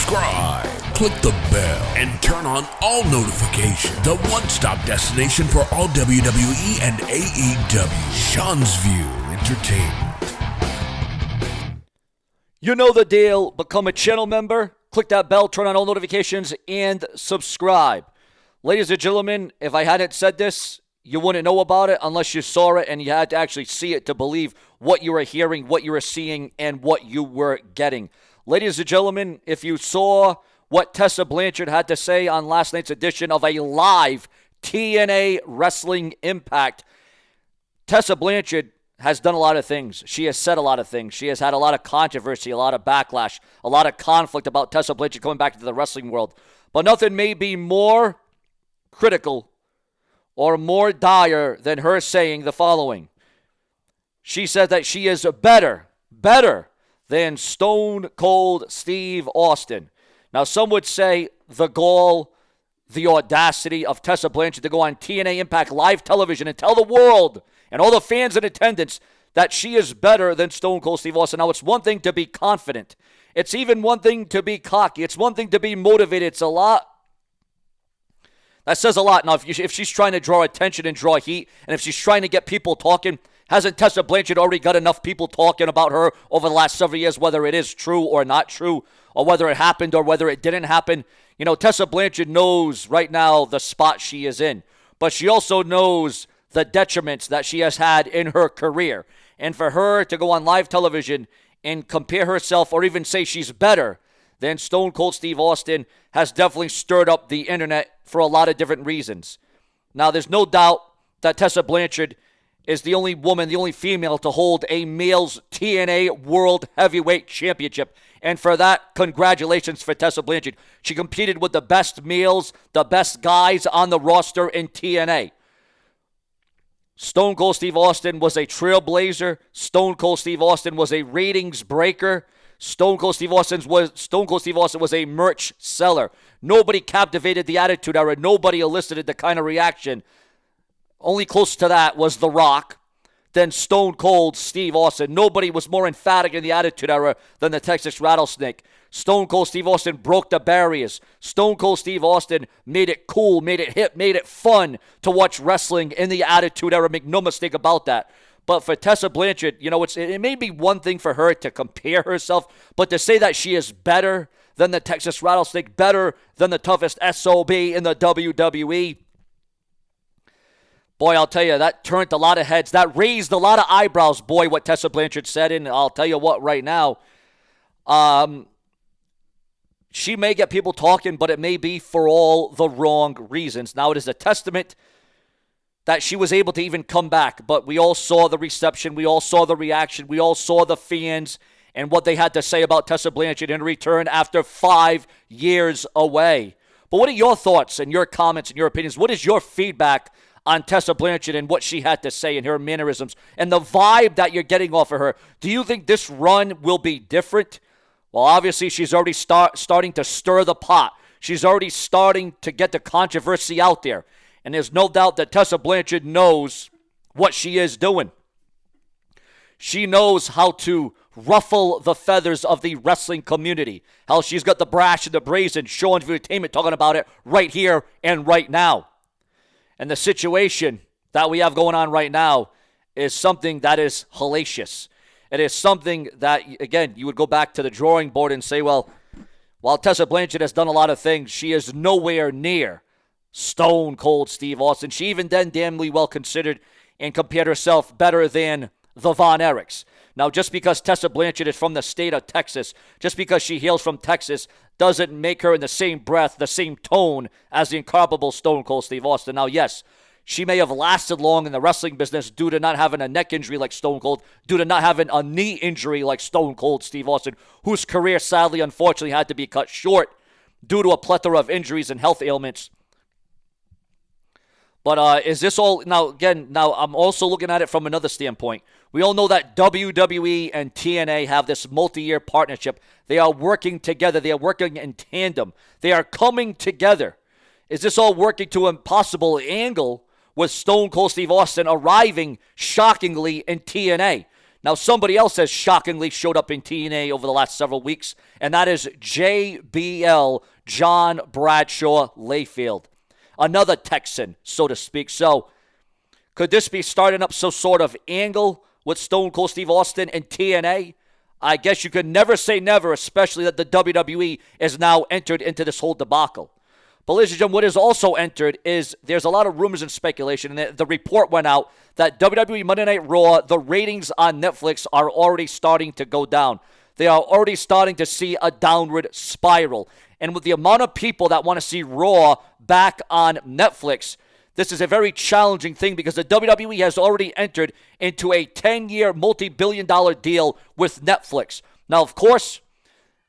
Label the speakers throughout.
Speaker 1: subscribe, click the bell, and turn on all notifications. The one-stop destination for all WWE and AEW. Seanzviewent Entertainment.
Speaker 2: You know the deal. Become a channel member, click that bell, turn on all notifications, and subscribe. Ladies and gentlemen, if I hadn't said this, you wouldn't know about it unless you saw it and you had to actually see it to believe what you were hearing, what you were seeing, and what you were getting. Ladies and gentlemen, if you saw what Tessa Blanchard had to say on last night's edition of a live TNA Wrestling Impact, Tessa Blanchard has done a lot of things. She has said a lot of things. She has had a lot of controversy, a lot of backlash, a lot of conflict about Tessa Blanchard coming back into the wrestling world. But nothing may be more critical or more dire than her saying the following. She said that she is better than Stone Cold Steve Austin. Now, some would say the gall, the audacity of Tessa Blanchard to go on TNA Impact live television and tell the world and all the fans in attendance that she is better than Stone Cold Steve Austin. Now, it's one thing to be confident. It's even one thing to be cocky. It's one thing to be motivated. It's a lot. That says a lot. Now, if she's trying to draw attention and draw heat, and if she's trying to get people talking, hasn't Tessa Blanchard already got enough people talking about her over the last several years, whether it is true or not true, or whether it happened or whether it didn't happen? You know, Tessa Blanchard knows right now the spot she is in, but she also knows the detriments that she has had in her career. And for her to go on live television and compare herself or even say she's better than Stone Cold Steve Austin has definitely stirred up the internet for a lot of different reasons. Now, there's no doubt that Tessa Blanchard is the only woman, the only female to hold a male's TNA World Heavyweight Championship. And for that, congratulations for Tessa Blanchard. She competed with the best males, the best guys on the roster in TNA. Stone Cold Steve Austin was a trailblazer. Stone Cold Steve Austin was a ratings breaker. Stone Cold Steve Austin was a merch seller. Nobody captivated the Attitude Era. Nobody elicited the kind of reaction. Only close to that was The Rock, then Stone Cold Steve Austin. Nobody was more emphatic in the Attitude Era than the Texas Rattlesnake. Stone Cold Steve Austin broke the barriers. Stone Cold Steve Austin made it cool, made it hip, made it fun to watch wrestling in the Attitude Era. Make no mistake about that. But for Tessa Blanchard, you know, it may be one thing for her to compare herself, but to say that she is better than the Texas Rattlesnake, better than the toughest SOB in the WWE, boy, I'll tell you, that turned a lot of heads. That raised a lot of eyebrows, boy, what Tessa Blanchard said. And I'll tell you what, right now, she may get people talking, but it may be for all the wrong reasons. Now, it is a testament that she was able to even come back. But we all saw the reception. We all saw the reaction. We all saw the fans and what they had to say about Tessa Blanchard in return after 5 years away. But what are your thoughts and your comments and your opinions? What is your feedback on Tessa Blanchard and what she had to say and her mannerisms and the vibe that you're getting off of her? Do you think this run will be different? Well, obviously, she's already starting to stir the pot. She's already starting to get the controversy out there. And there's no doubt that Tessa Blanchard knows what she is doing. She knows how to ruffle the feathers of the wrestling community. How she's got the brash and the brazen, Seanzviewent Entertainment talking about it right here and right now. And the situation that we have going on right now is something that is hellacious. It is something that, again, you would go back to the drawing board and say, well, while Tessa Blanchard has done a lot of things, she is nowhere near Stone Cold Steve Austin. She even then damnably well considered and compared herself better than the Von Erichs. Now, just because Tessa Blanchard is from the state of Texas, just because she hails from Texas, doesn't make her in the same breath, the same tone as the incomparable Stone Cold Steve Austin. Now, yes, she may have lasted long in the wrestling business due to not having a neck injury like Stone Cold, due to not having a knee injury like Stone Cold Steve Austin, whose career sadly, unfortunately, had to be cut short due to a plethora of injuries and health ailments. But is this all, now I'm also looking at it from another standpoint. We all know that WWE and TNA have this multi-year partnership. They are working together. They are working in tandem. They are coming together. Is this all working to an impossible angle with Stone Cold Steve Austin arriving shockingly in TNA? Now, somebody else has shockingly showed up in TNA over the last several weeks, and that is JBL, John Bradshaw Layfield. Another Texan, so to speak. So, could this be starting up some sort of angle with Stone Cold Steve Austin and TNA? I guess you could never say never, especially that the WWE is now entered into this whole debacle. But ladies and gentlemen, what is also entered is there's a lot of rumors and speculation, and the report went out that WWE Monday Night Raw, the ratings on Netflix are already starting to go down. They are already starting to see a downward spiral. And with the amount of people that want to see Raw back on Netflix, this is a very challenging thing because the WWE has already entered into a 10-year, multi-billion-dollar deal with Netflix. Now, of course,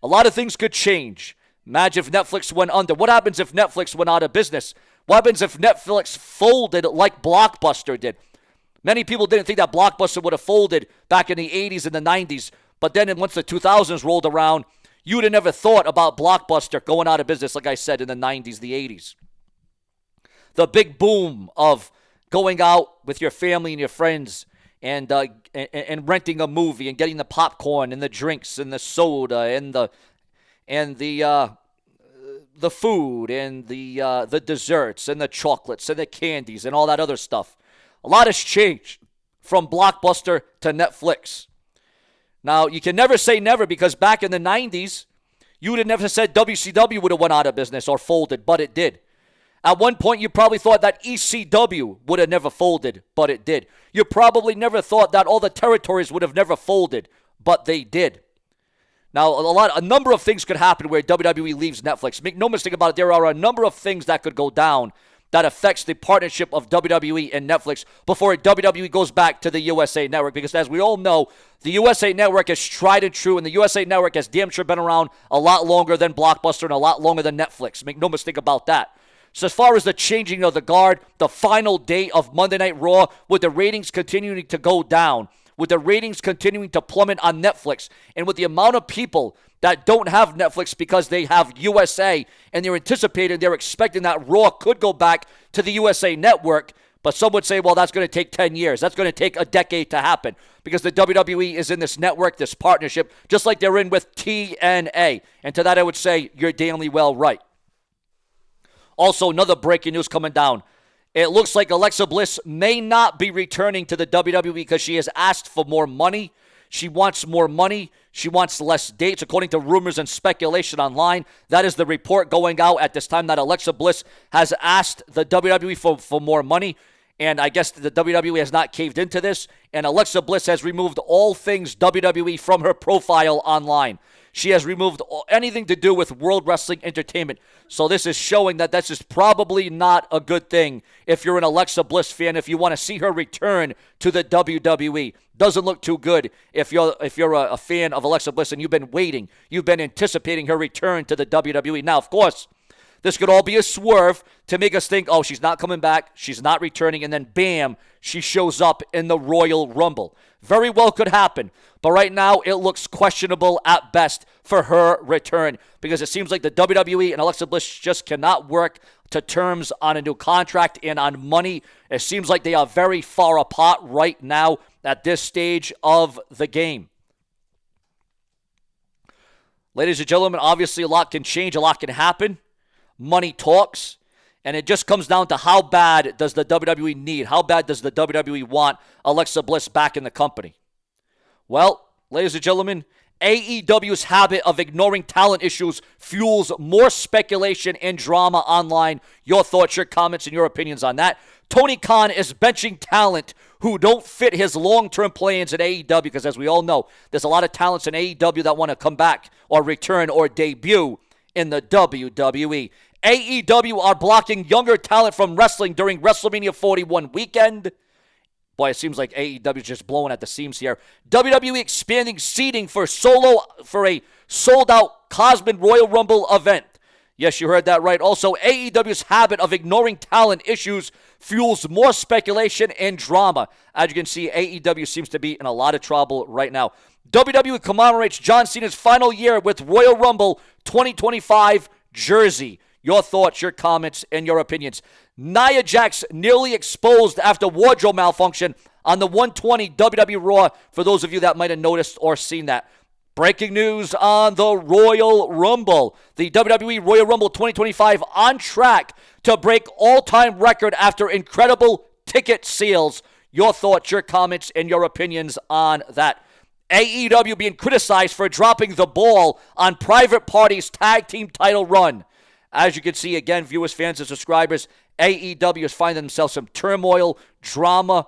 Speaker 2: a lot of things could change. Imagine if Netflix went under. What happens if Netflix went out of business? What happens if Netflix folded like Blockbuster did? Many people didn't think that Blockbuster would have folded back in the 80s and the 90s. But then once the 2000s rolled around, you would have never thought about Blockbuster going out of business, like I said, in the 90s, the 80s. The big boom of going out with your family and your friends and renting a movie and getting the popcorn and the drinks and the soda and the food and the desserts and the chocolates and the candies and all that other stuff. A lot has changed from Blockbuster to Netflix. Now, you can never say never because back in the 90s, you would have never said WCW would have went out of business or folded, but it did. At one point, you probably thought that ECW would have never folded, but it did. You probably never thought that all the territories would have never folded, but they did. Now, a number of things could happen where WWE leaves Netflix. Make no mistake about it, there are a number of things that could go down that affects the partnership of WWE and Netflix before WWE goes back to the USA Network. Because as we all know, the USA Network is tried and true, and the USA Network has damn sure been around a lot longer than Blockbuster and a lot longer than Netflix. Make no mistake about that. So as far as the changing of the guard, the final day of Monday Night Raw, with the ratings continuing to go down, with the ratings continuing to plummet on Netflix, and with the amount of people that don't have Netflix because they have USA, and they're expecting that Raw could go back to the USA Network, but some would say, well, that's going to take 10 years. That's going to take a decade to happen because the WWE is in this network, this partnership, just like they're in with TNA. And to that, I would say, you're damnly well right. Also, another breaking news coming down. It looks like Alexa Bliss may not be returning to the WWE because she has asked for more money. She wants more money. She wants less dates, according to rumors and speculation online. That is the report going out at this time that Alexa Bliss has asked the WWE for more money. And I guess the WWE has not caved into this. And Alexa Bliss has removed all things WWE from her profile online. She has removed anything to do with World Wrestling Entertainment. So this is showing that this is probably not a good thing if you're an Alexa Bliss fan, if you want to see her return to the WWE. Doesn't look too good if you're a fan of Alexa Bliss and you've been waiting. You've been anticipating her return to the WWE. Now, of course, this could all be a swerve to make us think, oh, she's not coming back, she's not returning, and then bam, she shows up in the Royal Rumble. Very well could happen. But right now, it looks questionable at best for her return because it seems like the WWE and Alexa Bliss just cannot work to terms on a new contract and on money. It seems like they are very far apart right now at this stage of the game. Ladies and gentlemen, obviously a lot can change, a lot can happen. Money talks, and it just comes down to how bad does the WWE need, how bad does the WWE want Alexa Bliss back in the company. Well, ladies and gentlemen, AEW's habit of ignoring talent issues fuels more speculation and drama online. Your thoughts, your comments, and your opinions on that. Tony Khan is benching talent who don't fit his long-term plans at AEW because, as we all know, there's a lot of talents in AEW that want to come back or return or debut in the WWE. AEW are blocking younger talent from wrestling during WrestleMania 41 weekend. Boy, it seems like AEW is just blowing at the seams here. WWE expanding seating for a sold-out Cosman Royal Rumble event. Yes, you heard that right. Also, AEW's habit of ignoring talent issues fuels more speculation and drama. As you can see, AEW seems to be in a lot of trouble right now. WWE commemorates John Cena's final year with Royal Rumble 2025 jersey. Your thoughts, your comments, and your opinions. Nia Jax nearly exposed after wardrobe malfunction on the 120 WWE Raw, for those of you that might have noticed or seen that. Breaking news on the Royal Rumble. The WWE Royal Rumble 2025 on track to break all-time record after incredible ticket sales. Your thoughts, your comments, and your opinions on that. AEW being criticized for dropping the ball on Private Party's tag team title run. As you can see, again, viewers, fans, and subscribers, AEW is finding themselves some turmoil, drama.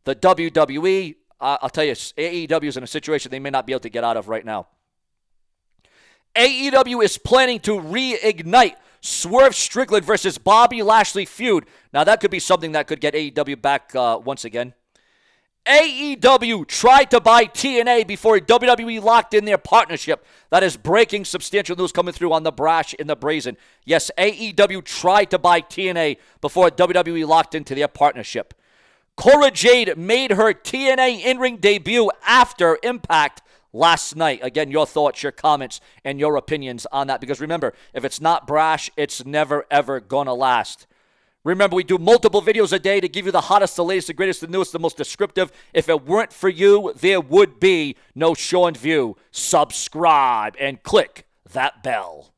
Speaker 2: The WWE, I'll tell you, AEW is in a situation they may not be able to get out of right now. AEW is planning to reignite Swerve Strickland versus Bobby Lashley feud. Now, that could be something that could get AEW back once again. AEW tried to buy TNA before WWE locked in their partnership. That is breaking substantial news coming through on the Brash and the Brazen. Yes, AEW tried to buy TNA before WWE locked into their partnership. Cora Jade made her TNA in-ring debut after Impact last night. Again, your thoughts, your comments, and your opinions on that. Because remember, if it's not brash, it's never, ever gonna last. Remember, we do multiple videos a day to give you the hottest, the latest, the greatest, the newest, the most descriptive. If it weren't for you, there would be no Seanzview. Subscribe and click that bell.